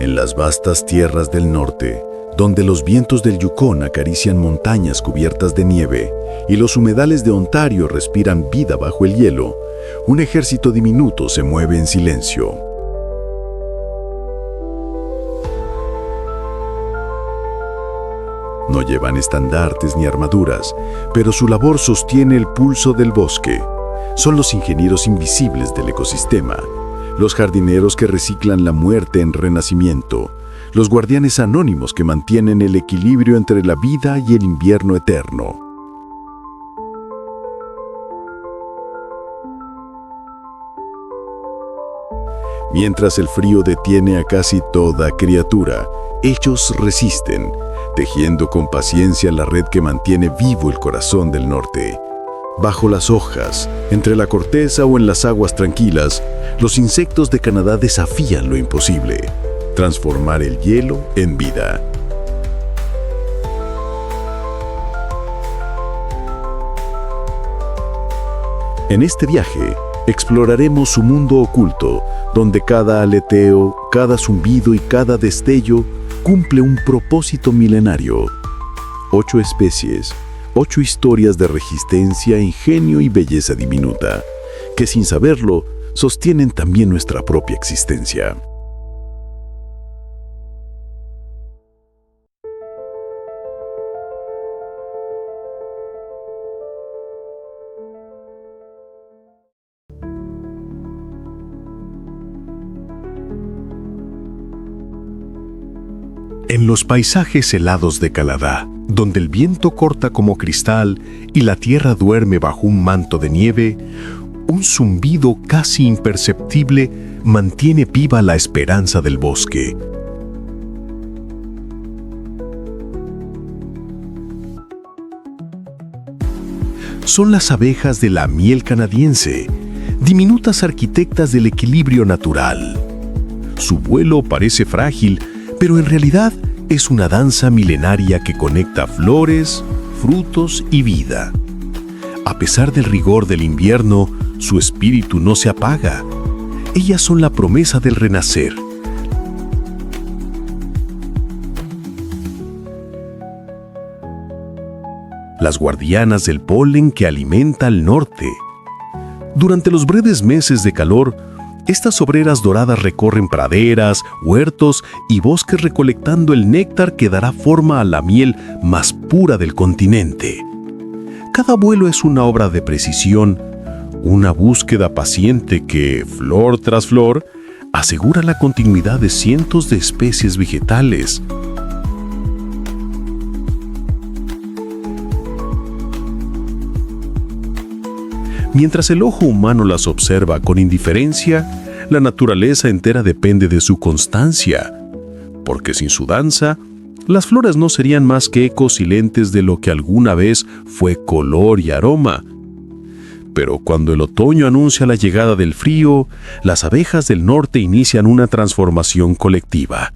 En las vastas tierras del norte, donde los vientos del Yukón acarician montañas cubiertas de nieve y los humedales de Ontario respiran vida bajo el hielo, un ejército diminuto se mueve en silencio. No llevan estandartes ni armaduras, pero su labor sostiene el pulso del bosque. Son los ingenieros invisibles del ecosistema, los jardineros que reciclan la muerte en renacimiento, los guardianes anónimos que mantienen el equilibrio entre la vida y el invierno eterno. Mientras el frío detiene a casi toda criatura, ellos resisten, tejiendo con paciencia la red que mantiene vivo el corazón del norte. Bajo las hojas, entre la corteza o en las aguas tranquilas, los insectos de Canadá desafían lo imposible: transformar el hielo en vida. En este viaje, exploraremos su mundo oculto, donde cada aleteo, cada zumbido y cada destello cumple un propósito milenario. 8 especies, 8 historias de resistencia, ingenio y belleza diminuta, que sin saberlo, sostienen también nuestra propia existencia. En los paisajes helados de Canadá, donde el viento corta como cristal y la tierra duerme bajo un manto de nieve, un zumbido casi imperceptible mantiene viva la esperanza del bosque. Son las abejas de la miel canadiense, diminutas arquitectas del equilibrio natural. Su vuelo parece frágil, pero en realidad es una danza milenaria que conecta flores, frutos y vida. A pesar del rigor del invierno, su espíritu no se apaga. Ellas son la promesa del renacer. Las guardianas del polen que alimenta al norte. Durante los breves meses de calor, estas obreras doradas recorren praderas, huertos y bosques recolectando el néctar que dará forma a la miel más pura del continente. Cada vuelo es una obra de precisión, una búsqueda paciente que, flor tras flor, asegura la continuidad de cientos de especies vegetales. Mientras el ojo humano las observa con indiferencia, la naturaleza entera depende de su constancia, porque sin su danza, las flores no serían más que ecos silentes de lo que alguna vez fue color y aroma. Pero cuando el otoño anuncia la llegada del frío, las abejas del norte inician una transformación colectiva.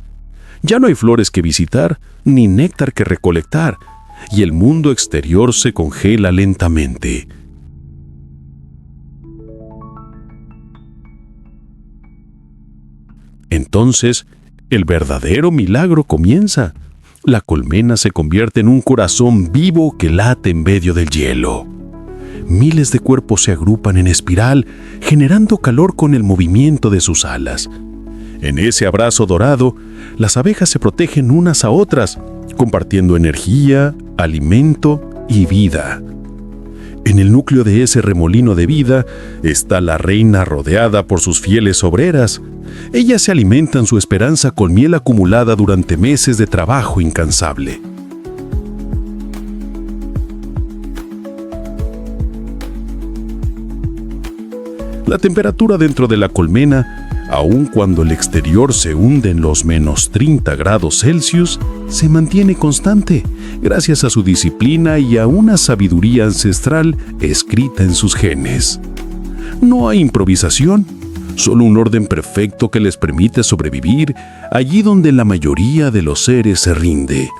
Ya no hay flores que visitar, ni néctar que recolectar, y el mundo exterior se congela lentamente. Entonces, el verdadero milagro comienza. La colmena se convierte en un corazón vivo que late en medio del hielo. Miles de cuerpos se agrupan en espiral, generando calor con el movimiento de sus alas. En ese abrazo dorado, las abejas se protegen unas a otras, compartiendo energía, alimento y vida. En el núcleo de ese remolino de vida está la reina rodeada por sus fieles obreras. Ellas se alimentan su esperanza con miel acumulada durante meses de trabajo incansable. La temperatura dentro de la colmena, aun cuando el exterior se hunde en los menos 30 grados Celsius, se mantiene constante, gracias a su disciplina y a una sabiduría ancestral escrita en sus genes. No hay improvisación, solo un orden perfecto que les permite sobrevivir allí donde la mayoría de los seres se rinde.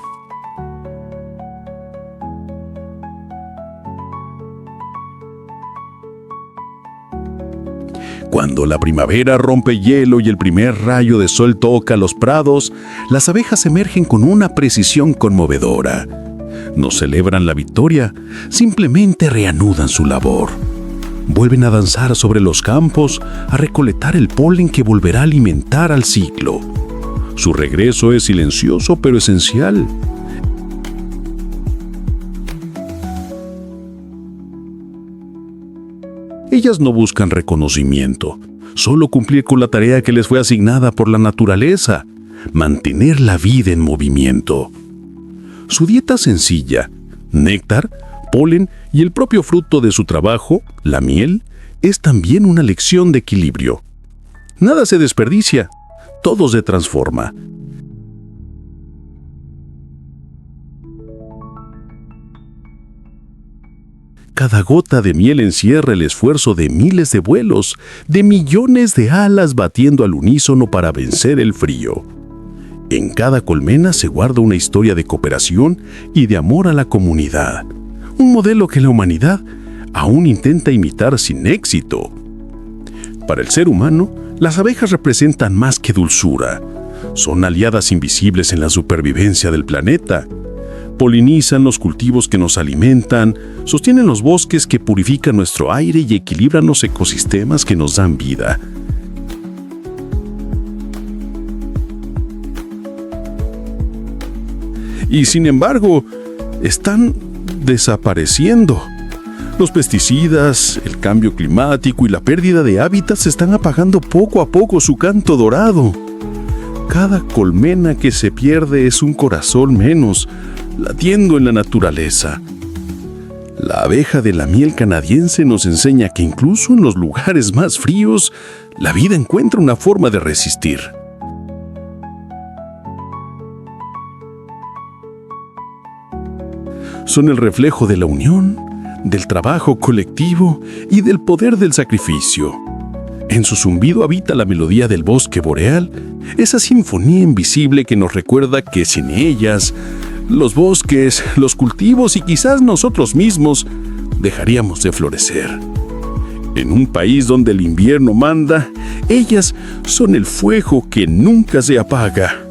Cuando la primavera rompe hielo y el primer rayo de sol toca los prados, las abejas emergen con una precisión conmovedora. No celebran la victoria, simplemente reanudan su labor. Vuelven a danzar sobre los campos, a recolectar el polen que volverá a alimentar al ciclo. Su regreso es silencioso pero esencial. Ellas no buscan reconocimiento, solo cumplir con la tarea que les fue asignada por la naturaleza, mantener la vida en movimiento. Su dieta sencilla, néctar, polen y el propio fruto de su trabajo, la miel, es también una lección de equilibrio. Nada se desperdicia, todo se transforma. Cada gota de miel encierra el esfuerzo de miles de vuelos, de millones de alas batiendo al unísono para vencer el frío. En cada colmena se guarda una historia de cooperación y de amor a la comunidad, un modelo que la humanidad aún intenta imitar sin éxito. Para el ser humano, las abejas representan más que dulzura. Son aliadas invisibles en la supervivencia del planeta. Polinizan los cultivos que nos alimentan, sostienen los bosques que purifican nuestro aire y equilibran los ecosistemas que nos dan vida. Y sin embargo, están desapareciendo. Los pesticidas, el cambio climático y la pérdida de hábitats están apagando poco a poco su canto dorado. Cada colmena que se pierde es un corazón menos, latiendo en la naturaleza. La abeja de la miel canadiense nos enseña que incluso en los lugares más fríos, la vida encuentra una forma de resistir. Son el reflejo de la unión, del trabajo colectivo y del poder del sacrificio. En su zumbido habita la melodía del bosque boreal, esa sinfonía invisible que nos recuerda que sin ellas, los bosques, los cultivos y quizás nosotros mismos dejaríamos de florecer. En un país donde el invierno manda, ellas son el fuego que nunca se apaga.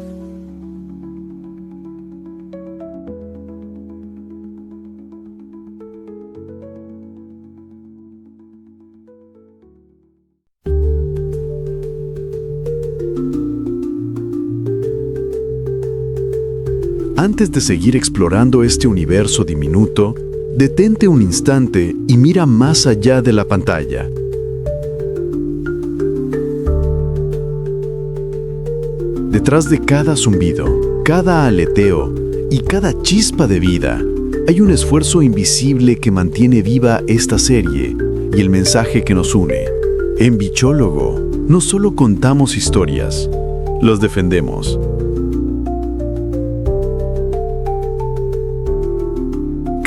Antes de seguir explorando este universo diminuto, detente un instante y mira más allá de la pantalla. Detrás de cada zumbido, cada aleteo y cada chispa de vida, hay un esfuerzo invisible que mantiene viva esta serie y el mensaje que nos une. En Bichólogo, no solo contamos historias, los defendemos.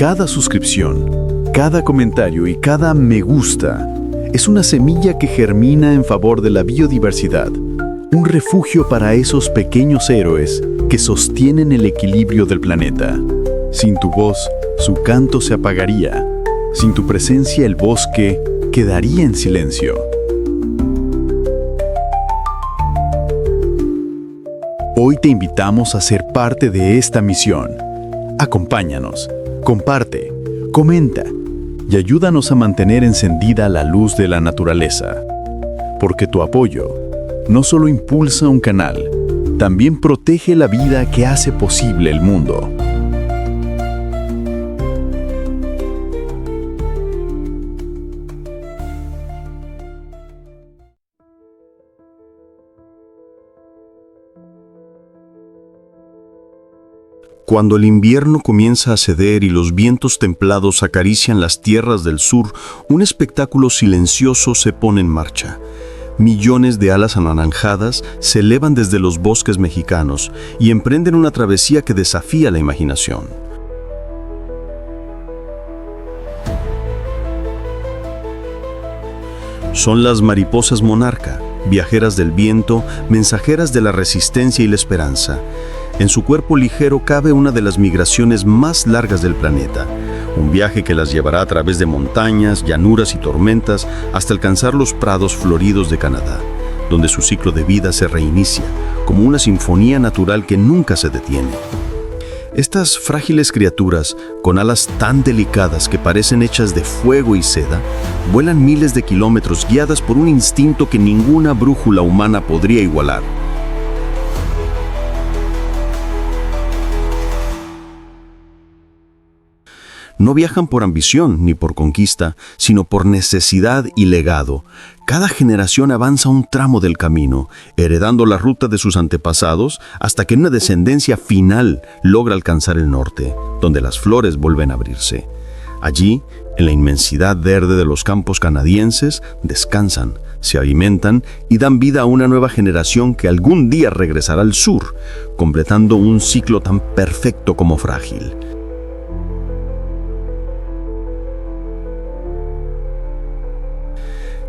Cada suscripción, cada comentario y cada me gusta es una semilla que germina en favor de la biodiversidad, un refugio para esos pequeños héroes que sostienen el equilibrio del planeta. Sin tu voz, su canto se apagaría. Sin tu presencia, el bosque quedaría en silencio. Hoy te invitamos a ser parte de esta misión. Acompáñanos. Comparte, comenta y ayúdanos a mantener encendida la luz de la naturaleza. Porque tu apoyo no solo impulsa un canal, también protege la vida que hace posible el mundo. Cuando el invierno comienza a ceder y los vientos templados acarician las tierras del sur, un espectáculo silencioso se pone en marcha. Millones de alas anaranjadas se elevan desde los bosques mexicanos y emprenden una travesía que desafía la imaginación. Son las mariposas monarca, viajeras del viento, mensajeras de la resistencia y la esperanza. En su cuerpo ligero cabe una de las migraciones más largas del planeta, Un viaje que las llevará a través de montañas, llanuras y tormentas hasta alcanzar los prados floridos de Canadá, donde su ciclo de vida se reinicia, como una sinfonía natural que nunca se detiene. Estas frágiles criaturas, con alas tan delicadas que parecen hechas de fuego y seda, vuelan miles de kilómetros guiadas por un instinto que ninguna brújula humana podría igualar. No viajan por ambición ni por conquista, sino por necesidad y legado. Cada generación avanza un tramo del camino, heredando la ruta de sus antepasados hasta que una descendencia final logra alcanzar el norte, donde las flores vuelven a abrirse. Allí, en la inmensidad verde de los campos canadienses, descansan, se alimentan y dan vida a una nueva generación que algún día regresará al sur, completando un ciclo tan perfecto como frágil.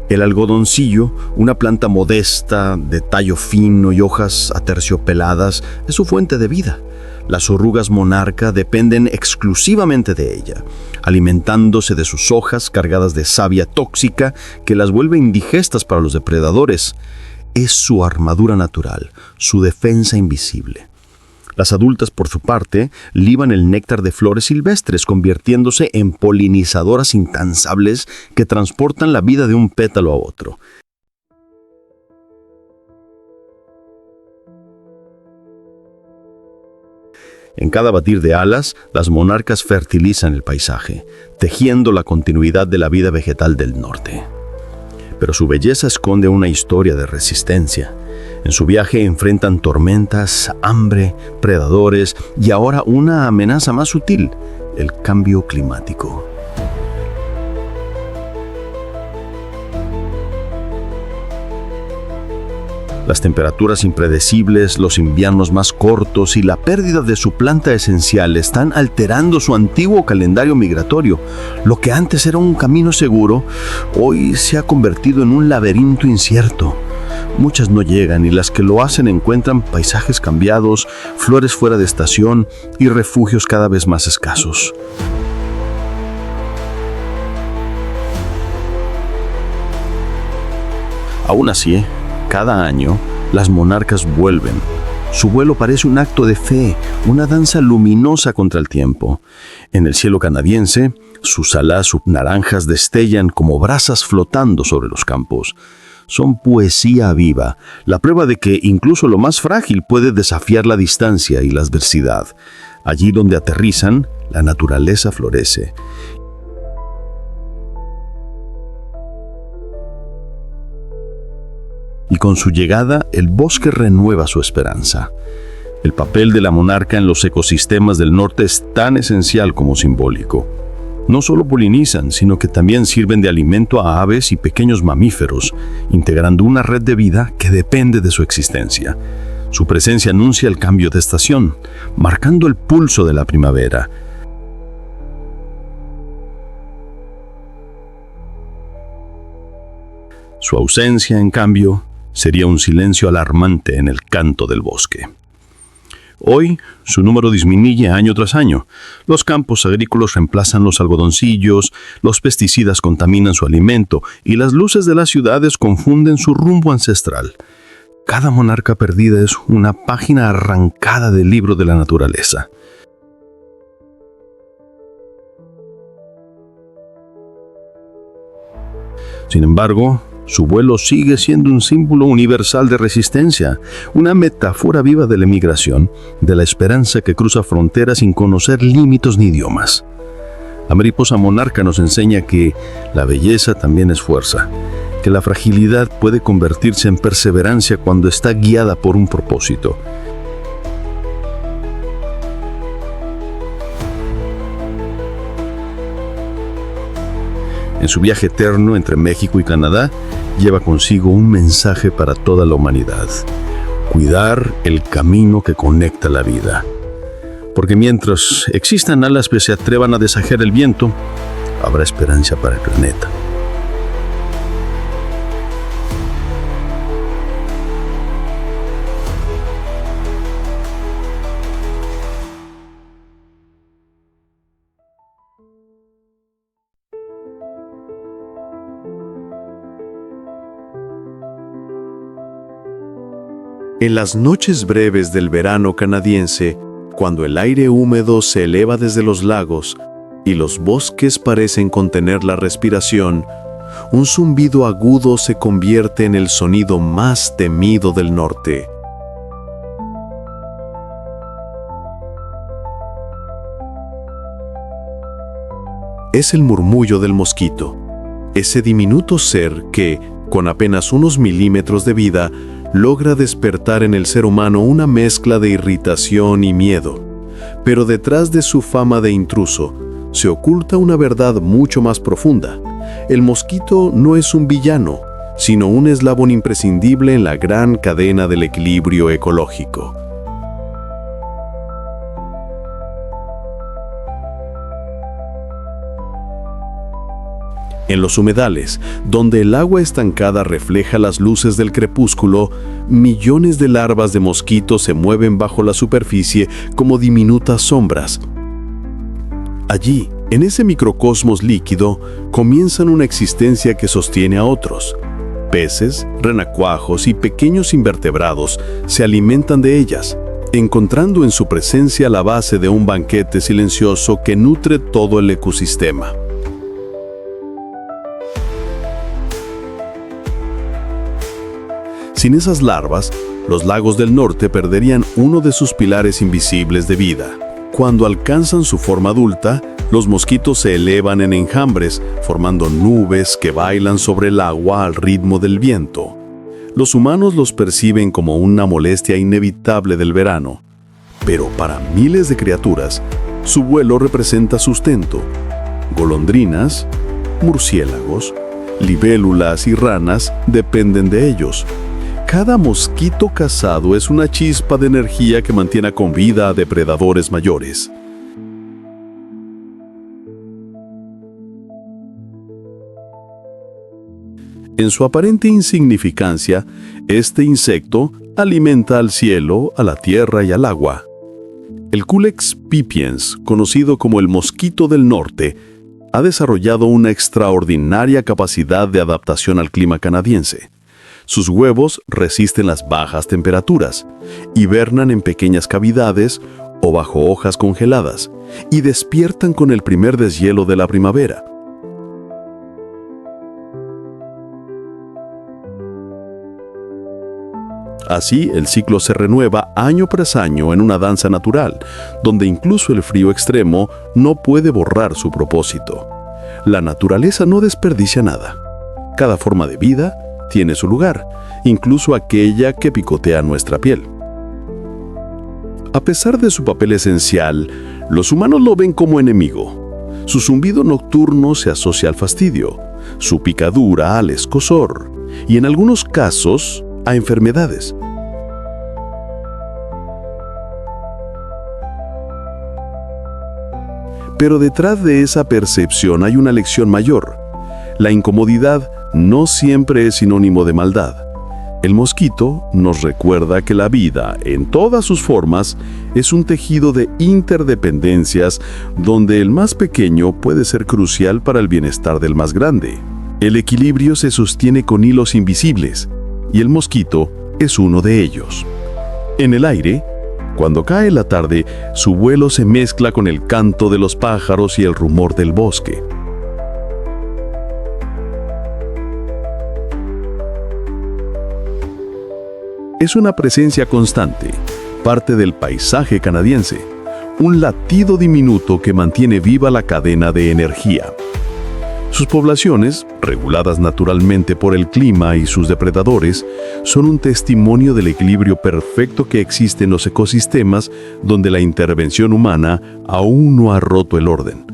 El algodoncillo, una planta modesta, de tallo fino y hojas aterciopeladas, es su fuente de vida. Las orugas monarca dependen exclusivamente de ella, alimentándose de sus hojas cargadas de savia tóxica que las vuelve indigestas para los depredadores. Es su armadura natural, su defensa invisible. Las adultas, por su parte, liban el néctar de flores silvestres, convirtiéndose en polinizadoras incansables que transportan la vida de un pétalo a otro. En cada batir de alas, las monarcas fertilizan el paisaje, tejiendo la continuidad de la vida vegetal del norte. Pero su belleza esconde una historia de resistencia. En su viaje enfrentan tormentas, hambre, predadores y ahora una amenaza más sutil, el cambio climático. Las temperaturas impredecibles, los inviernos más cortos y la pérdida de su planta esencial están alterando su antiguo calendario migratorio. Lo que antes era un camino seguro, hoy se ha convertido en un laberinto incierto. Muchas no llegan y las que lo hacen encuentran paisajes cambiados, flores fuera de estación y refugios cada vez más escasos. Aún así, cada año, las monarcas vuelven. Su vuelo parece un acto de fe, una danza luminosa contra el tiempo. En el cielo canadiense, sus alas subnaranjas destellan como brasas flotando sobre los campos. Son poesía viva, la prueba de que incluso lo más frágil puede desafiar la distancia y la adversidad. Allí donde aterrizan, la naturaleza florece. Y con su llegada, el bosque renueva su esperanza. El papel de la monarca en los ecosistemas del norte es tan esencial como simbólico. No solo polinizan, sino que también sirven de alimento a aves y pequeños mamíferos, integrando una red de vida que depende de su existencia. Su presencia anuncia el cambio de estación, marcando el pulso de la primavera. Su ausencia, en cambio, sería un silencio alarmante en el canto del bosque. Hoy, su número disminuye año tras año. Los campos agrícolas reemplazan los algodoncillos, los pesticidas contaminan su alimento y las luces de las ciudades confunden su rumbo ancestral. Cada monarca perdida es una página arrancada del libro de la naturaleza. Sin embargo, su vuelo sigue siendo un símbolo universal de resistencia, una metáfora viva de la emigración, de la esperanza que cruza fronteras sin conocer límites ni idiomas. La mariposa monarca nos enseña que la belleza también es fuerza, que la fragilidad puede convertirse en perseverancia cuando está guiada por un propósito. En su viaje eterno entre México y Canadá, lleva consigo un mensaje para toda la humanidad: cuidar el camino que conecta la vida. Porque mientras existan alas que se atrevan a desafiar el viento, habrá esperanza para el planeta. En las noches breves del verano canadiense, cuando el aire húmedo se eleva desde los lagos y los bosques parecen contener la respiración, un zumbido agudo se convierte en el sonido más temido del norte. Es el murmullo del mosquito, ese diminuto ser que, con apenas unos milímetros de vida, logra despertar en el ser humano una mezcla de irritación y miedo. Pero detrás de su fama de intruso, se oculta una verdad mucho más profunda. El mosquito no es un villano, sino un eslabón imprescindible en la gran cadena del equilibrio ecológico. En los humedales, donde el agua estancada refleja las luces del crepúsculo, millones de larvas de mosquitos se mueven bajo la superficie como diminutas sombras. Allí, en ese microcosmos líquido, comienzan una existencia que sostiene a otros. Peces, renacuajos y pequeños invertebrados se alimentan de ellas, encontrando en su presencia la base de un banquete silencioso que nutre todo el ecosistema. Sin esas larvas, los lagos del norte perderían uno de sus pilares invisibles de vida. Cuando alcanzan su forma adulta, los mosquitos se elevan en enjambres, formando nubes que bailan sobre el agua al ritmo del viento. Los humanos los perciben como una molestia inevitable del verano, pero para miles de criaturas, su vuelo representa sustento. Golondrinas, murciélagos, libélulas y ranas dependen de ellos. Cada mosquito cazado es una chispa de energía que mantiene con vida a depredadores mayores. En su aparente insignificancia, este insecto alimenta al cielo, a la tierra y al agua. El Culex pipiens, conocido como el mosquito del norte, ha desarrollado una extraordinaria capacidad de adaptación al clima canadiense. Sus huevos resisten las bajas temperaturas, hibernan en pequeñas cavidades o bajo hojas congeladas y despiertan con el primer deshielo de la primavera. Así, el ciclo se renueva año tras año en una danza natural, donde incluso el frío extremo no puede borrar su propósito. La naturaleza no desperdicia nada. Cada forma de vida tiene su lugar, incluso aquella que picotea nuestra piel. A pesar de su papel esencial, los humanos lo ven como enemigo. Su zumbido nocturno se asocia al fastidio, su picadura al escozor y en algunos casos a enfermedades. Pero detrás de esa percepción hay una lección mayor. La incomodidad no siempre es sinónimo de maldad. El mosquito nos recuerda que la vida, en todas sus formas, es un tejido de interdependencias donde el más pequeño puede ser crucial para el bienestar del más grande. El equilibrio se sostiene con hilos invisibles, y el mosquito es uno de ellos. En el aire, cuando cae la tarde, su vuelo se mezcla con el canto de los pájaros y el rumor del bosque. Es una presencia constante, parte del paisaje canadiense, un latido diminuto que mantiene viva la cadena de energía. Sus poblaciones, reguladas naturalmente por el clima y sus depredadores, son un testimonio del equilibrio perfecto que existe en los ecosistemas donde la intervención humana aún no ha roto el orden.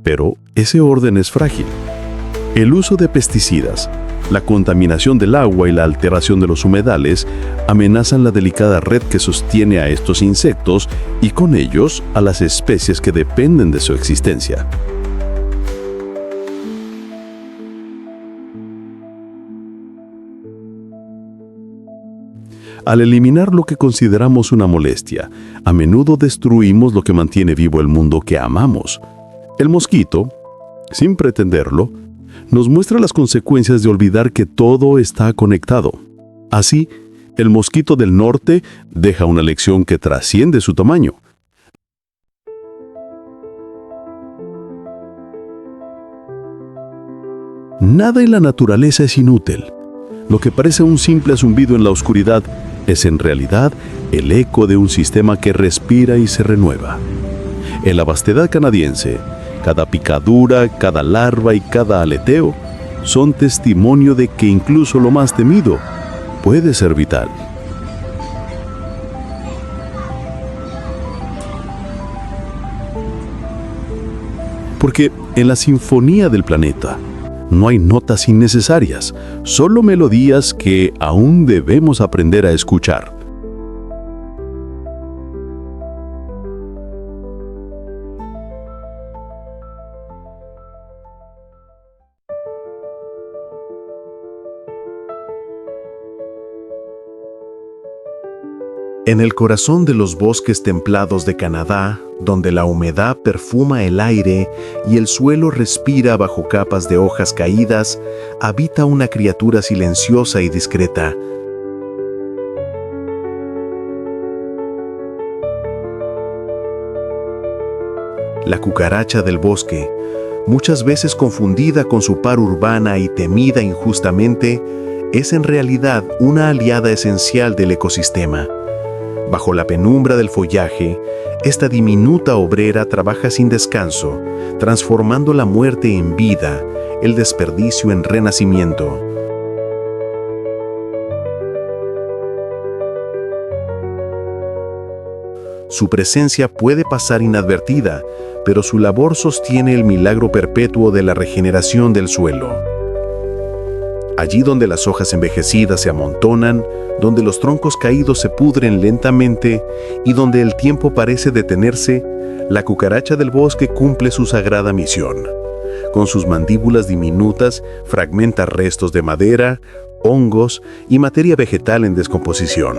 Pero ese orden es frágil. El uso de pesticidas, la contaminación del agua y la alteración de los humedales amenazan la delicada red que sostiene a estos insectos y con ellos a las especies que dependen de su existencia. Al eliminar lo que consideramos una molestia, a menudo destruimos lo que mantiene vivo el mundo que amamos. El mosquito, sin pretenderlo, nos muestra las consecuencias de olvidar que todo está conectado. Así, El mosquito del norte deja una lección que trasciende su tamaño. Nada en la naturaleza es inútil. Lo que parece un simple zumbido en la oscuridad es en realidad el eco de un sistema que respira y se renueva. En la vastedad canadiense, cada picadura, cada larva y cada aleteo son testimonio de que incluso lo más temido puede ser vital. Porque en la sinfonía del planeta no hay notas innecesarias, solo melodías que aún debemos aprender a escuchar. En el corazón de los bosques templados de Canadá, donde la humedad perfuma el aire y el suelo respira bajo capas de hojas caídas, habita una criatura silenciosa y discreta. La cucaracha del bosque, muchas veces confundida con su par urbana y temida injustamente, es en realidad una aliada esencial del ecosistema. Bajo la penumbra del follaje, esta diminuta obrera trabaja sin descanso, transformando la muerte en vida, el desperdicio en renacimiento. Su presencia puede pasar inadvertida, pero su labor sostiene el milagro perpetuo de la regeneración del suelo. Allí donde las hojas envejecidas se amontonan, donde los troncos caídos se pudren lentamente y donde el tiempo parece detenerse, la cucaracha del bosque cumple su sagrada misión. Con sus mandíbulas diminutas fragmenta restos de madera, hongos y materia vegetal en descomposición.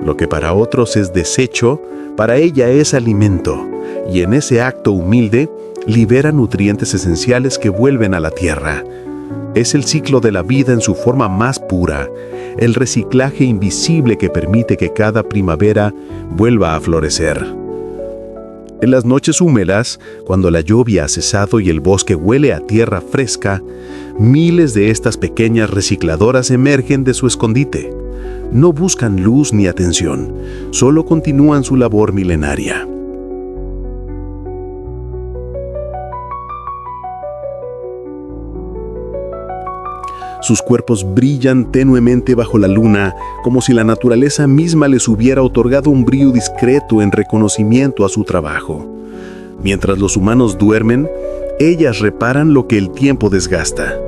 Lo que para otros es desecho, para ella es alimento, y en ese acto humilde libera nutrientes esenciales que vuelven a la tierra. Es el ciclo de la vida en su forma más pura, el reciclaje invisible que permite que cada primavera vuelva a florecer. En las noches húmedas, cuando la lluvia ha cesado y el bosque huele a tierra fresca, miles de estas pequeñas recicladoras emergen de su escondite. No buscan luz ni atención, solo continúan su labor milenaria. Sus cuerpos brillan tenuemente bajo la luna, como si la naturaleza misma les hubiera otorgado un brillo discreto en reconocimiento a su trabajo. Mientras los humanos duermen, ellas reparan lo que el tiempo desgasta.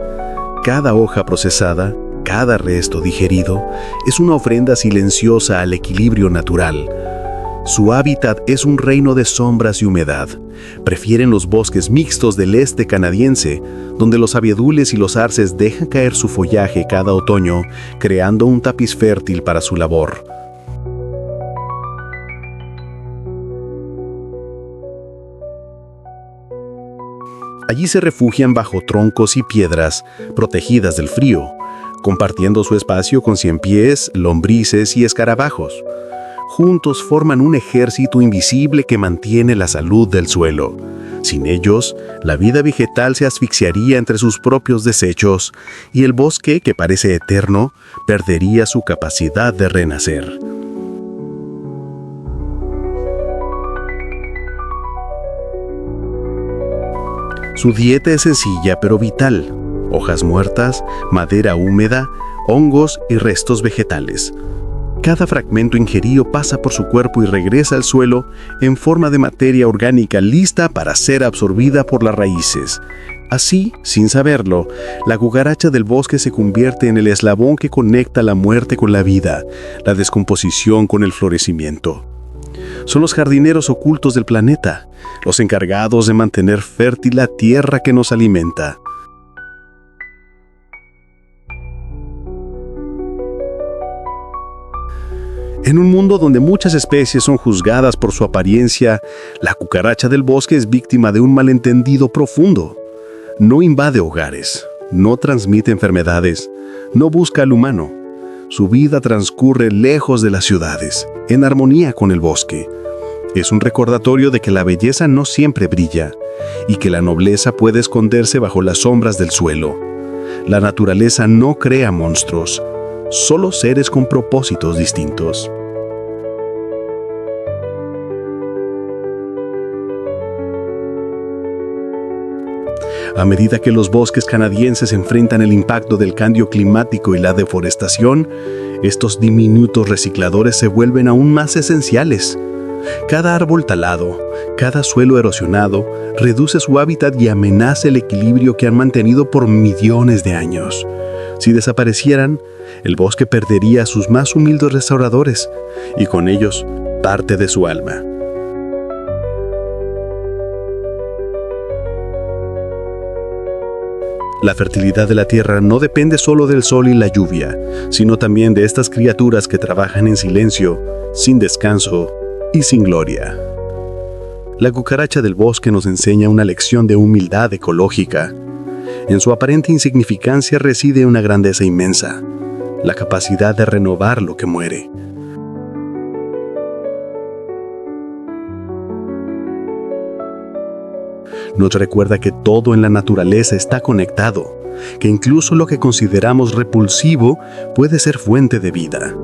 Cada hoja procesada, cada resto digerido, es una ofrenda silenciosa al equilibrio natural. Su hábitat es un reino de sombras y humedad. Prefieren los bosques mixtos del este canadiense, donde los abedules y los arces dejan caer su follaje cada otoño, creando un tapiz fértil para su labor. Allí se refugian bajo troncos y piedras, protegidas del frío, compartiendo su espacio con ciempiés, lombrices y escarabajos. Juntos forman un ejército invisible que mantiene la salud del suelo. Sin ellos, la vida vegetal se asfixiaría entre sus propios desechos y el bosque, que parece eterno, perdería su capacidad de renacer. Su dieta es sencilla pero vital: hojas muertas, madera húmeda, hongos y restos vegetales. Cada fragmento ingerido pasa por su cuerpo y regresa al suelo en forma de materia orgánica lista para ser absorbida por las raíces. Así, sin saberlo, la cucaracha del bosque se convierte en el eslabón que conecta la muerte con la vida, la descomposición con el florecimiento. Son los jardineros ocultos del planeta, los encargados de mantener fértil la tierra que nos alimenta. En un mundo donde muchas especies son juzgadas por su apariencia, la cucaracha del bosque es víctima de un malentendido profundo. No invade hogares, no transmite enfermedades, no busca al humano. Su vida transcurre lejos de las ciudades, en armonía con el bosque. Es un recordatorio de que la belleza no siempre brilla y que la nobleza puede esconderse bajo las sombras del suelo. La naturaleza no crea monstruos, solo seres con propósitos distintos. A medida que los bosques canadienses enfrentan el impacto del cambio climático y la deforestación, estos diminutos recicladores se vuelven aún más esenciales. Cada árbol talado, cada suelo erosionado, reduce su hábitat y amenaza el equilibrio que han mantenido por millones de años. Si desaparecieran, el bosque perdería a sus más humildes restauradores y con ellos parte de su alma. La fertilidad de la tierra no depende solo del sol y la lluvia, sino también de estas criaturas que trabajan en silencio, sin descanso y sin gloria. La cucaracha del bosque nos enseña una lección de humildad ecológica. En su aparente insignificancia reside una grandeza inmensa, la capacidad de renovar lo que muere. Nos recuerda que todo en la naturaleza está conectado, que incluso lo que consideramos repulsivo puede ser fuente de vida.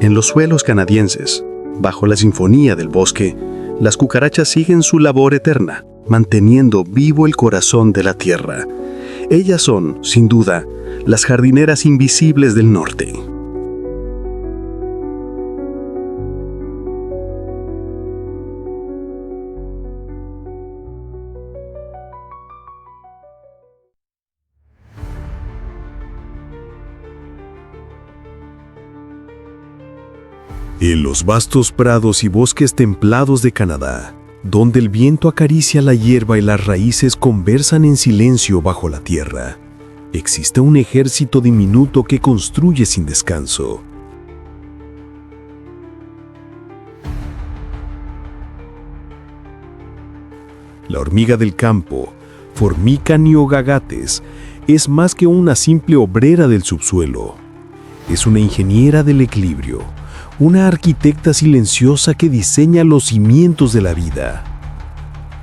En los suelos canadienses, bajo la sinfonía del bosque, las cucarachas siguen su labor eterna, manteniendo vivo el corazón de la tierra. Ellas son, sin duda, las jardineras invisibles del norte. En los vastos prados y bosques templados de Canadá, donde el viento acaricia la hierba y las raíces conversan en silencio bajo la tierra, existe un ejército diminuto que construye sin descanso. La hormiga del campo, Formica niogagates, es más que una simple obrera del subsuelo. Es una ingeniera del equilibrio, una arquitecta silenciosa que diseña los cimientos de la vida.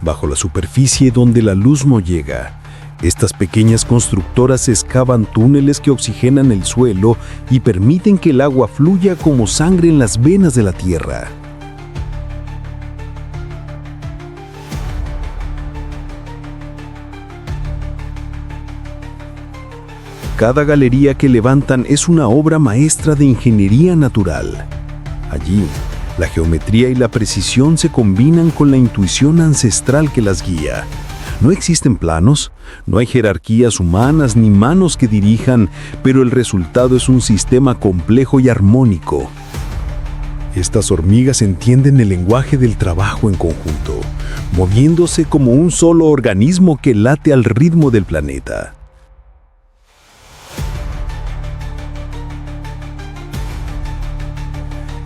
Bajo la superficie donde la luz no llega, estas pequeñas constructoras excavan túneles que oxigenan el suelo y permiten que el agua fluya como sangre en las venas de la tierra. Cada galería que levantan es una obra maestra de ingeniería natural. Allí, la geometría y la precisión se combinan con la intuición ancestral que las guía. No existen planos, no hay jerarquías humanas ni manos que dirijan, pero el resultado es un sistema complejo y armónico. Estas hormigas entienden el lenguaje del trabajo en conjunto, moviéndose como un solo organismo que late al ritmo del planeta.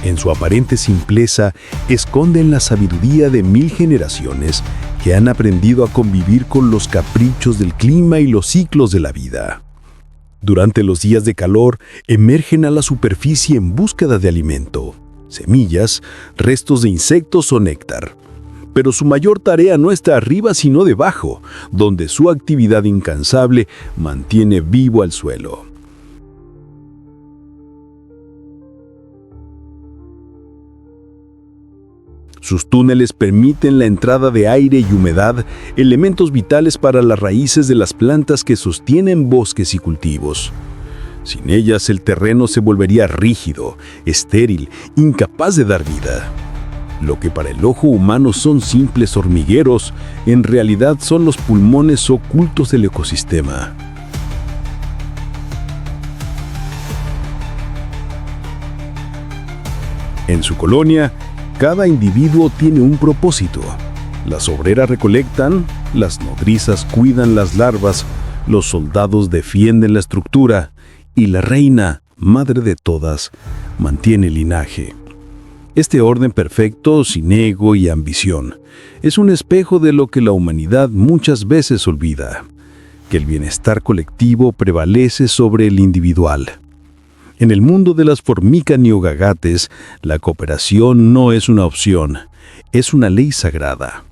En su aparente simpleza, esconden la sabiduría de 1000 generaciones que han aprendido a convivir con los caprichos del clima y los ciclos de la vida. Durante los días de calor, emergen a la superficie en búsqueda de alimento, semillas, restos de insectos o néctar. Pero su mayor tarea no está arriba sino debajo, donde su actividad incansable mantiene vivo al suelo. Sus túneles permiten la entrada de aire y humedad, elementos vitales para las raíces de las plantas que sostienen bosques y cultivos. Sin ellas, el terreno se volvería rígido, estéril, incapaz de dar vida. Lo que para el ojo humano son simples hormigueros, en realidad son los pulmones ocultos del ecosistema. En su colonia, cada individuo tiene un propósito. Las obreras recolectan, las nodrizas cuidan las larvas, los soldados defienden la estructura y la reina, madre de todas, mantiene el linaje. Este orden perfecto, sin ego y ambición, es un espejo de lo que la humanidad muchas veces olvida. que el bienestar colectivo prevalece sobre el individual. En el mundo de las formica neogagates, la cooperación no es una opción, es una ley sagrada.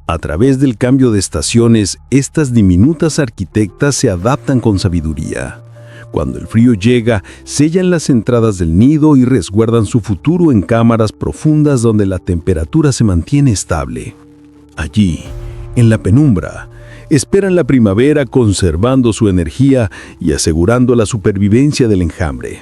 A través del cambio de estaciones, estas diminutas arquitectas se adaptan con sabiduría. Cuando el frío llega, sellan las entradas del nido y resguardan su futuro en cámaras profundas donde la temperatura se mantiene estable. Allí, en la penumbra, esperan la primavera conservando su energía y asegurando la supervivencia del enjambre.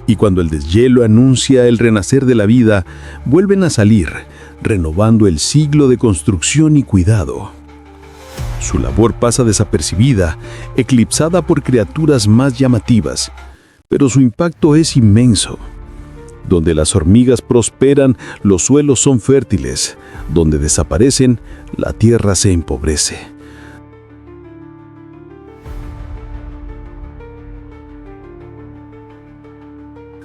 Y cuando el deshielo anuncia el renacer de la vida, vuelven a salir, renovando el siglo de construcción y cuidado. Su labor pasa desapercibida, eclipsada por criaturas más llamativas, pero su impacto es inmenso. Donde las hormigas prosperan, los suelos son fértiles. Donde desaparecen, la tierra se empobrece.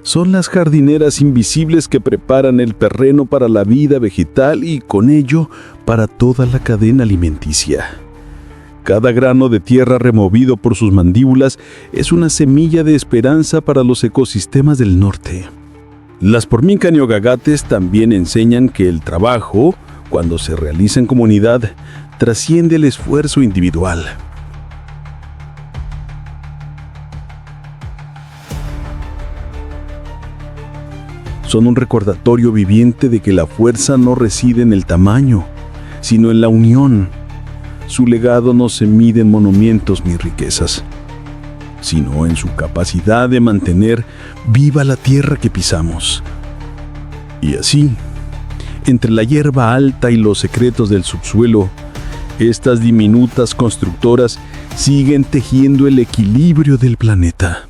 Son las jardineras invisibles que preparan el terreno para la vida vegetal y, con ello, para toda la cadena alimenticia. Cada grano de tierra removido por sus mandíbulas es una semilla de esperanza para los ecosistemas del norte. Las formica neogagates también enseñan que el trabajo, cuando se realiza en comunidad, trasciende el esfuerzo individual. Son un recordatorio viviente de que la fuerza no reside en el tamaño, sino en la unión. Su legado no se mide en monumentos ni riquezas, sino en su capacidad de mantener viva la tierra que pisamos. Y así, entre la hierba alta y los secretos del subsuelo, estas diminutas constructoras siguen tejiendo el equilibrio del planeta.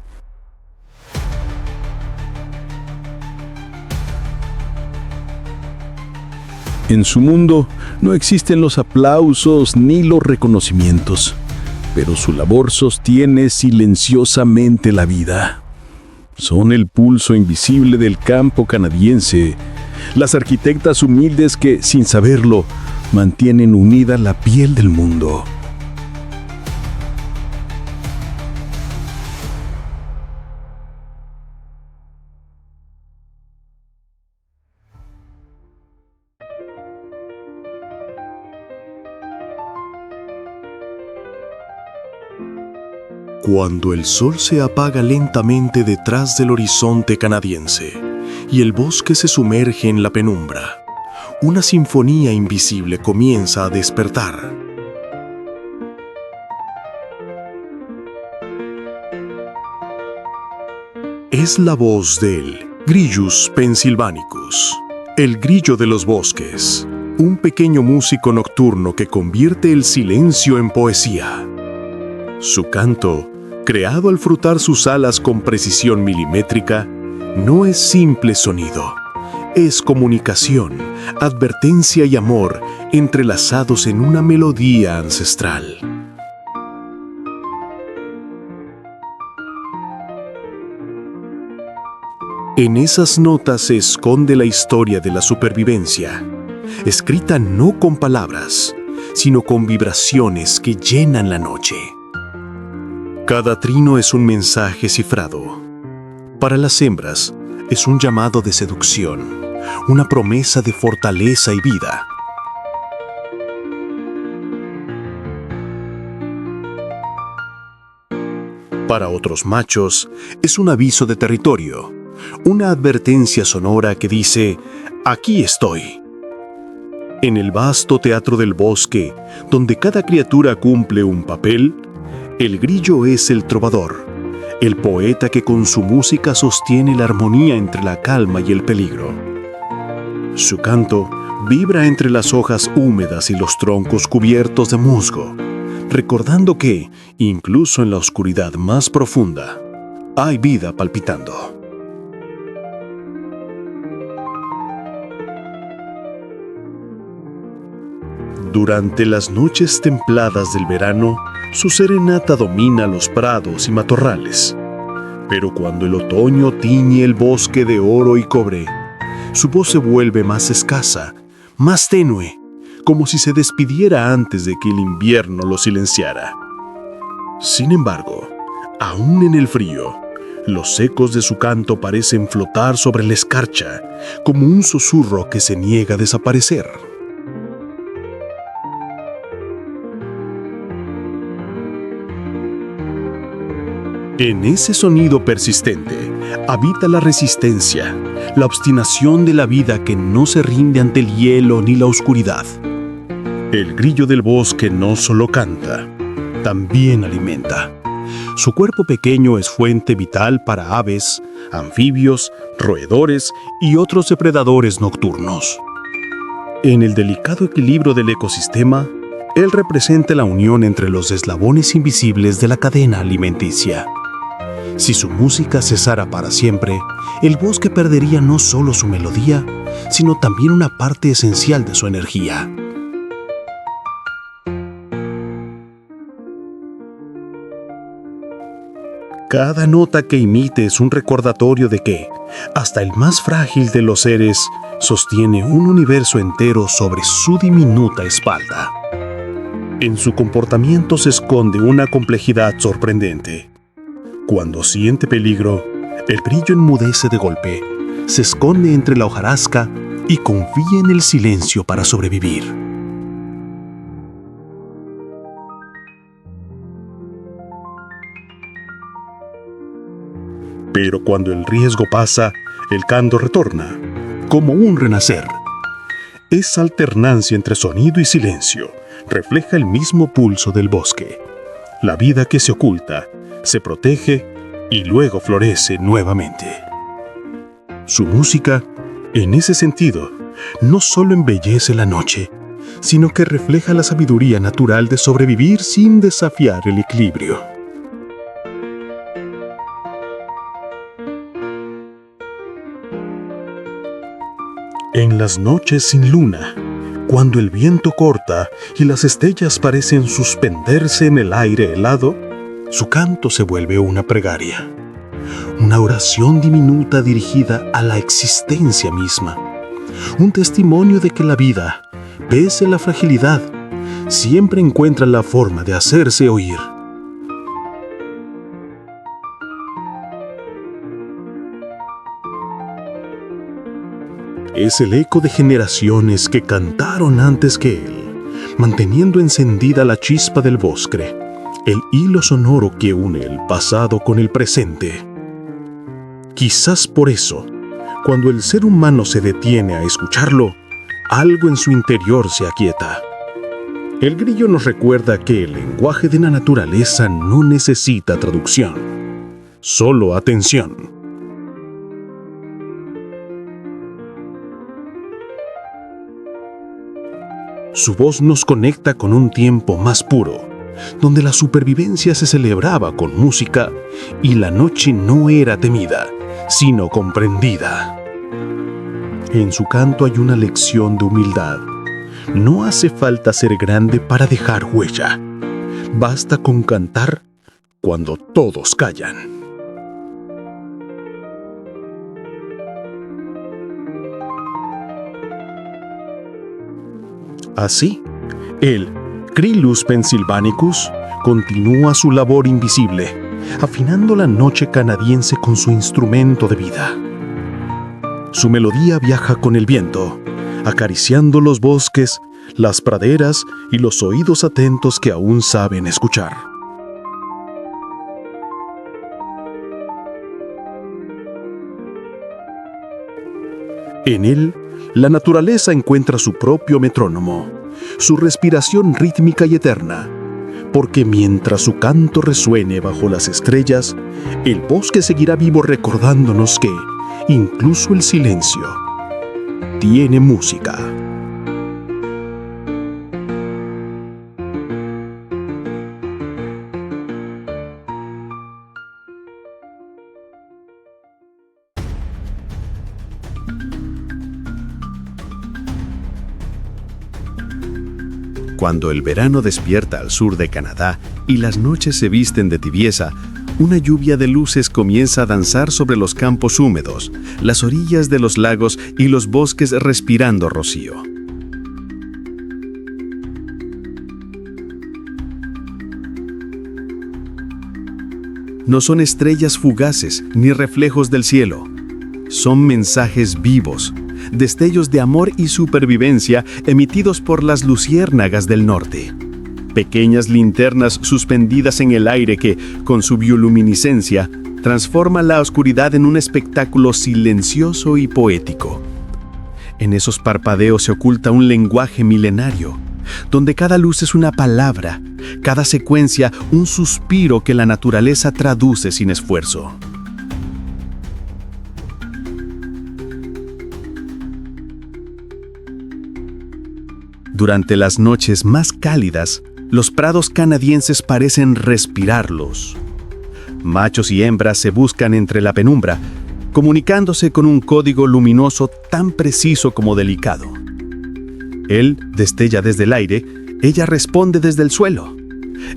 En su mundo no existen los aplausos ni los reconocimientos, pero su labor sostiene silenciosamente la vida. Son el pulso invisible del campo canadiense, las arquitectas humildes que, sin saberlo, mantienen unida la piel del mundo. Cuando el sol se apaga lentamente detrás del horizonte canadiense y el bosque se sumerge en la penumbra, una sinfonía invisible comienza a despertar. Es la voz del Gryllus pensylvanicus, el grillo de los bosques, un pequeño músico nocturno que convierte el silencio en poesía. Su canto, creado al frotar sus alas con precisión milimétrica, no es simple sonido, es comunicación, advertencia y amor entrelazados en una melodía ancestral. En esas notas se esconde la historia de la supervivencia, escrita no con palabras, sino con vibraciones que llenan la noche. Cada trino es un mensaje cifrado. Para las hembras, es un llamado de seducción, una promesa de fortaleza y vida. Para otros machos, es un aviso de territorio, una advertencia sonora que dice, aquí estoy. En el vasto teatro del bosque, donde cada criatura cumple un papel, el grillo es el trovador, el poeta que con su música sostiene la armonía entre la calma y el peligro. Su canto vibra entre las hojas húmedas y los troncos cubiertos de musgo, recordando que, incluso en la oscuridad más profunda, hay vida palpitando. Durante las noches templadas del verano, su serenata domina los prados y matorrales. Pero cuando el otoño tiñe el bosque de oro y cobre, su voz se vuelve más escasa, más tenue, como si se despidiera antes de que el invierno lo silenciara. Sin embargo, aún en el frío, los ecos de su canto parecen flotar sobre la escarcha, como un susurro que se niega a desaparecer. En ese sonido persistente habita la resistencia, la obstinación de la vida que no se rinde ante el hielo ni la oscuridad. El grillo del bosque no solo canta, también alimenta. Su cuerpo pequeño es fuente vital para aves, anfibios, roedores y otros depredadores nocturnos. En el delicado equilibrio del ecosistema, él representa la unión entre los eslabones invisibles de la cadena alimenticia. Si su música cesara para siempre, el bosque perdería no solo su melodía, sino también una parte esencial de su energía. Cada nota que imite es un recordatorio de que, hasta el más frágil de los seres, sostiene un universo entero sobre su diminuta espalda. En su comportamiento se esconde una complejidad sorprendente. Cuando siente peligro, el grillo enmudece de golpe, se esconde entre la hojarasca y confía en el silencio para sobrevivir. Pero cuando el riesgo pasa, el canto retorna, como un renacer. Esa alternancia entre sonido y silencio refleja el mismo pulso del bosque. La vida que se oculta, se protege y luego florece nuevamente. Su música, en ese sentido, no solo embellece la noche, sino que refleja la sabiduría natural de sobrevivir sin desafiar el equilibrio. En las noches sin luna, cuando el viento corta y las estrellas parecen suspenderse en el aire helado, su canto se vuelve una plegaria, una oración diminuta dirigida a la existencia misma, un testimonio de que la vida, pese a la fragilidad, siempre encuentra la forma de hacerse oír. Es el eco de generaciones que cantaron antes que él, manteniendo encendida la chispa del bosque, el hilo sonoro que une el pasado con el presente. Quizás por eso, cuando el ser humano se detiene a escucharlo, algo en su interior se aquieta. El grillo nos recuerda que el lenguaje de la naturaleza no necesita traducción, solo atención. Su voz nos conecta con un tiempo más puro, donde la supervivencia se celebraba con música y la noche no era temida, sino comprendida. En su canto hay una lección de humildad. No hace falta ser grande para dejar huella. Basta con cantar cuando todos callan. Así, el Crilus pensylvanicus continúa su labor invisible, afinando la noche canadiense con su instrumento de vida. Su melodía viaja con el viento, acariciando los bosques, las praderas y los oídos atentos que aún saben escuchar. En él, la naturaleza encuentra su propio metrónomo, su respiración rítmica y eterna, porque mientras su canto resuene bajo las estrellas, el bosque seguirá vivo recordándonos que, incluso el silencio, tiene música. Cuando el verano despierta al sur de Canadá y las noches se visten de tibieza, una lluvia de luces comienza a danzar sobre los campos húmedos, las orillas de los lagos y los bosques respirando rocío. No son estrellas fugaces ni reflejos del cielo. Son mensajes vivos, destellos de amor y supervivencia emitidos por las luciérnagas del norte. Pequeñas linternas suspendidas en el aire que, con su bioluminiscencia, transforman la oscuridad en un espectáculo silencioso y poético. En esos parpadeos se oculta un lenguaje milenario, donde cada luz es una palabra, cada secuencia un suspiro que la naturaleza traduce sin esfuerzo. Durante las noches más cálidas, los prados canadienses parecen respirarlos. Machos y hembras se buscan entre la penumbra, comunicándose con un código luminoso tan preciso como delicado. Él destella desde el aire, ella responde desde el suelo.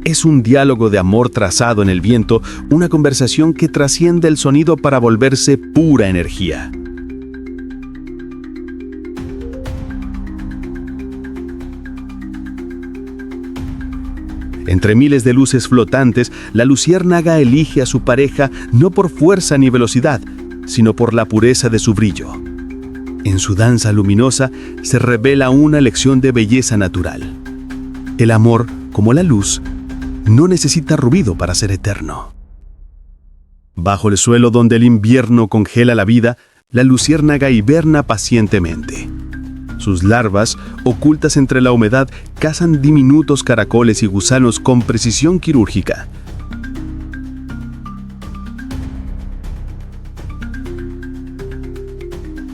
Es un diálogo de amor trazado en el viento, una conversación que trasciende el sonido para volverse pura energía. Entre miles de luces flotantes, la luciérnaga elige a su pareja no por fuerza ni velocidad, sino por la pureza de su brillo. En su danza luminosa se revela una lección de belleza natural. El amor, como la luz, no necesita ruido para ser eterno. Bajo el suelo donde el invierno congela la vida, la luciérnaga hiberna pacientemente. Sus larvas, ocultas entre la humedad, cazan diminutos caracoles y gusanos con precisión quirúrgica.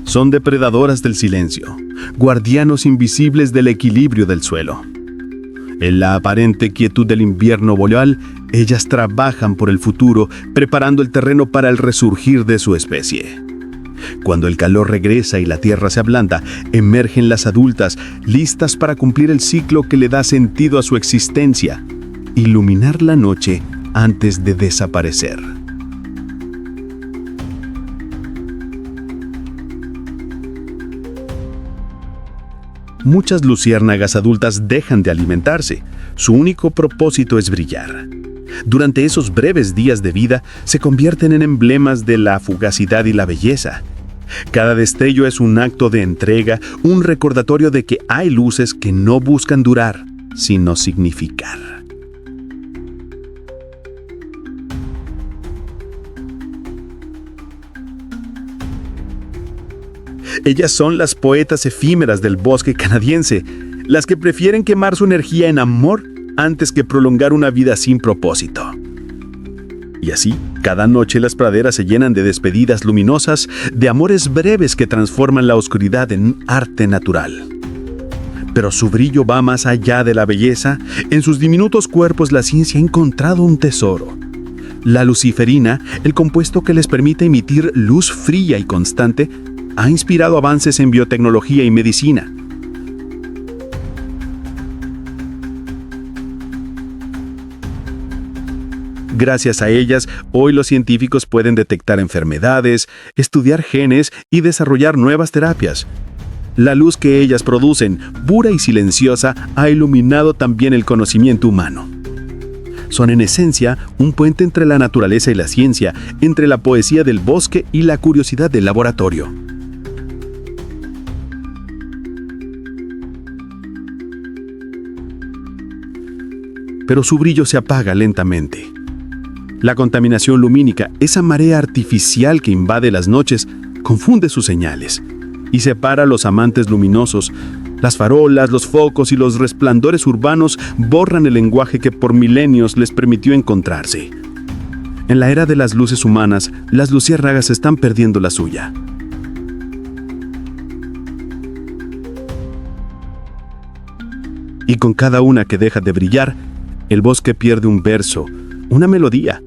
Son depredadoras del silencio, guardianos invisibles del equilibrio del suelo. En la aparente quietud del invierno boreal, ellas trabajan por el futuro, preparando el terreno para el resurgir de su especie. Cuando el calor regresa y la tierra se ablanda, emergen las adultas, listas para cumplir el ciclo que le da sentido a su existencia, iluminar la noche antes de desaparecer. Muchas luciérnagas adultas dejan de alimentarse. Su único propósito es brillar. Durante esos breves días de vida, se convierten en emblemas de la fugacidad y la belleza. Cada destello es un acto de entrega, un recordatorio de que hay luces que no buscan durar, sino significar. Ellas son las poetas efímeras del bosque canadiense, las que prefieren quemar su energía en amor antes que prolongar una vida sin propósito. Y así, cada noche las praderas se llenan de despedidas luminosas, de amores breves que transforman la oscuridad en arte natural. Pero su brillo va más allá de la belleza. En sus diminutos cuerpos la ciencia ha encontrado un tesoro. La luciferina, el compuesto que les permite emitir luz fría y constante, ha inspirado avances en biotecnología y medicina. Gracias a ellas, hoy los científicos pueden detectar enfermedades, estudiar genes y desarrollar nuevas terapias. La luz que ellas producen, pura y silenciosa, ha iluminado también el conocimiento humano. Son en esencia un puente entre la naturaleza y la ciencia, entre la poesía del bosque y la curiosidad del laboratorio. Pero su brillo se apaga lentamente. La contaminación lumínica, esa marea artificial que invade las noches, confunde sus señales y separa a los amantes luminosos. Las farolas, los focos y los resplandores urbanos borran el lenguaje que por milenios les permitió encontrarse. En la era de las luces humanas, las luciérnagas están perdiendo la suya. Y con cada una que deja de brillar, el bosque pierde un verso, una melodía,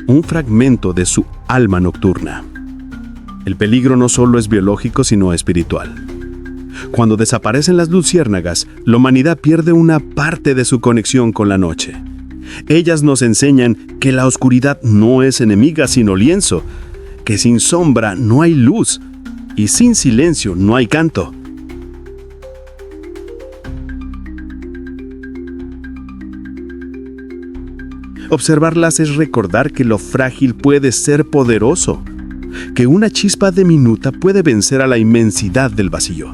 un fragmento de su alma nocturna. El peligro no solo es biológico, sino espiritual. Cuando desaparecen las luciérnagas, la humanidad pierde una parte de su conexión con la noche. Ellas nos enseñan que la oscuridad no es enemiga sino lienzo, que sin sombra no hay luz y sin silencio no hay canto. Observarlas es recordar que lo frágil puede ser poderoso, que una chispa diminuta puede vencer a la inmensidad del vacío.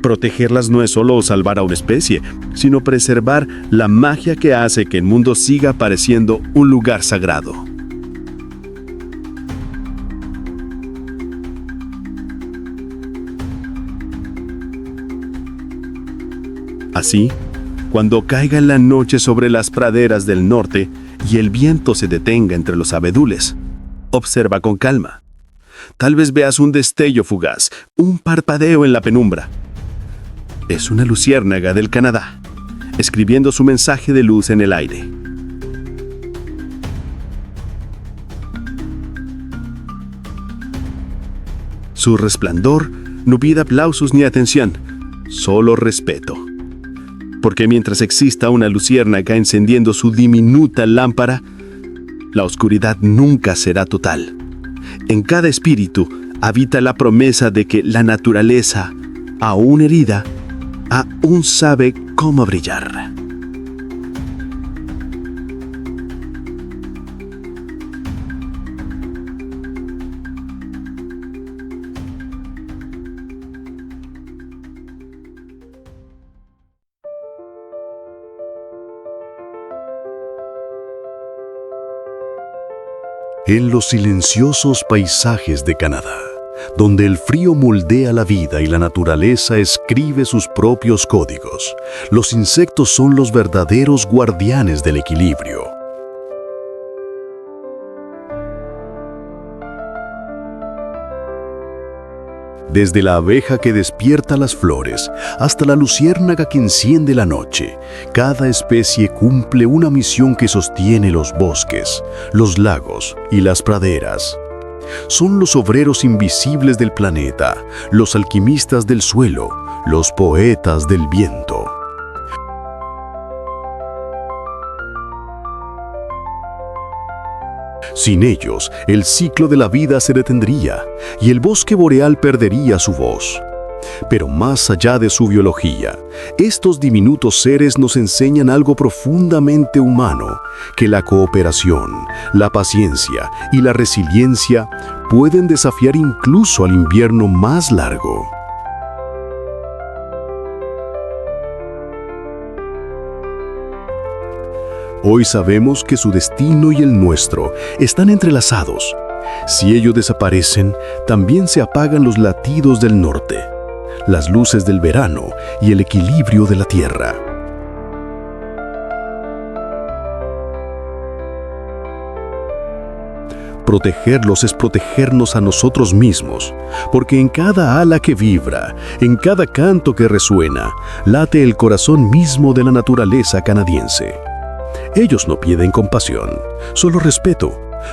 Protegerlas no es solo salvar a una especie, sino preservar la magia que hace que el mundo siga pareciendo un lugar sagrado. Así, cuando caiga la noche sobre las praderas del norte y el viento se detenga entre los abedules, observa con calma. Tal vez veas un destello fugaz, un parpadeo en la penumbra. Es una luciérnaga del Canadá, escribiendo su mensaje de luz en el aire. Su resplandor no pide aplausos ni atención, solo respeto. Porque mientras exista una luciérnaga encendiendo su diminuta lámpara, la oscuridad nunca será total. En cada espíritu habita la promesa de que la naturaleza, aún herida, aún sabe cómo brillar. En los silenciosos paisajes de Canadá, donde el frío moldea la vida y la naturaleza escribe sus propios códigos, los insectos son los verdaderos guardianes del equilibrio. Desde la abeja que despierta las flores hasta la luciérnaga que enciende la noche, cada especie cumple una misión que sostiene los bosques, los lagos y las praderas. Son los obreros invisibles del planeta, los alquimistas del suelo, los poetas del viento. Sin ellos, el ciclo de la vida se detendría y el bosque boreal perdería su voz. Pero más allá de su biología, estos diminutos seres nos enseñan algo profundamente humano, que la cooperación, la paciencia y la resiliencia pueden desafiar incluso al invierno más largo. Hoy sabemos que su destino y el nuestro están entrelazados. Si ellos desaparecen, también se apagan los latidos del norte, las luces del verano y el equilibrio de la tierra. Protegerlos es protegernos a nosotros mismos, porque en cada ala que vibra, en cada canto que resuena, late el corazón mismo de la naturaleza canadiense. Ellos no piden compasión, solo respeto.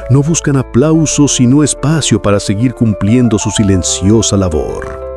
No buscan aplausos sino espacio para seguir cumpliendo su silenciosa labor.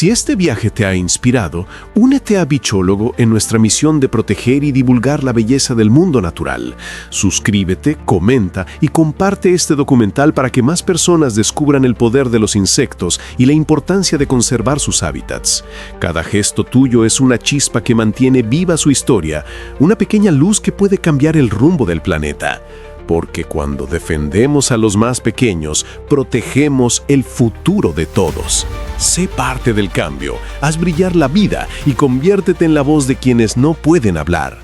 Si este viaje te ha inspirado, únete a Bichólogo en nuestra misión de proteger y divulgar la belleza del mundo natural. Suscríbete, comenta y comparte este documental para que más personas descubran el poder de los insectos y la importancia de conservar sus hábitats. Cada gesto tuyo es una chispa que mantiene viva su historia, una pequeña luz que puede cambiar el rumbo del planeta. Porque cuando defendemos a los más pequeños, protegemos el futuro de todos. Sé parte del cambio, haz brillar la vida y conviértete en la voz de quienes no pueden hablar.